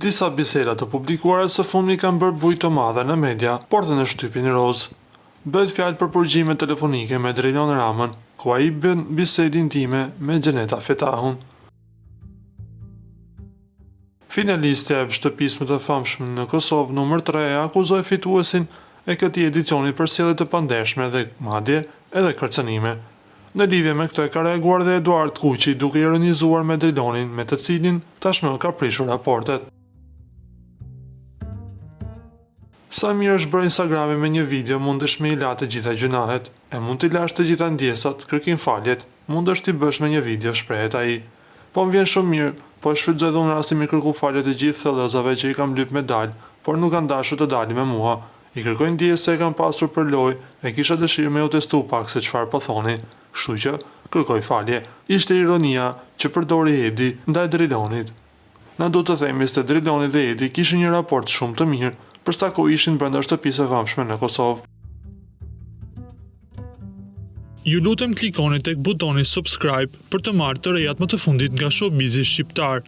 Disa biseda të publikuara së fundmi kanë bërë bujë të madhe në media, portën e shtypin roz. Bëhet fjalë për përgjigje telefonike me Drejton Ramën, ku ai bën bisedë intime me Xheneta Fetahun. Finalistja e shtëpisë më të famshme në Kosovë numër 3 akuzoi fituesin e këtij edicioni për sjellje të pandershme dhe madje edhe kërcënime. Në lidhje me këtë ka reaguar dhe Eduard Kuqi duke ironizuar me Drilonin, me të cilin tashmë ka prishur raportet. Sa mirë është bërë Instagrami me një video mundesh me i la të gjitha gjunahet, e mund t'i lash të gjitha ndjesat, kërkim faljet, mundesh t'i bësh me një video, shprehet ai. Po më vjen shumë mirë, po e shfrytëzoj dhe unë rastin me kërku faljet të gjithë thellëzave që i kam lyp me dal, por nuk kanë dashur të dalin me mua. I kërkoj ndjesë se e kam pasur për lojë, e kisha dëshirë me u testu pak se çfarë po thoni, kështu që kërkoj falje. Ishte ironia që përdori Edi ndaj Drilonit. Na duhet të themi se Driloni dhe Edi kishin një raport shumë të mirë, përsa ku ishin brenda shtëpisë së famshme në Kosovë. Ju lutem klikoni tek butoni subscribe për të marrë të rejat më të fundit nga showbizi shqiptar.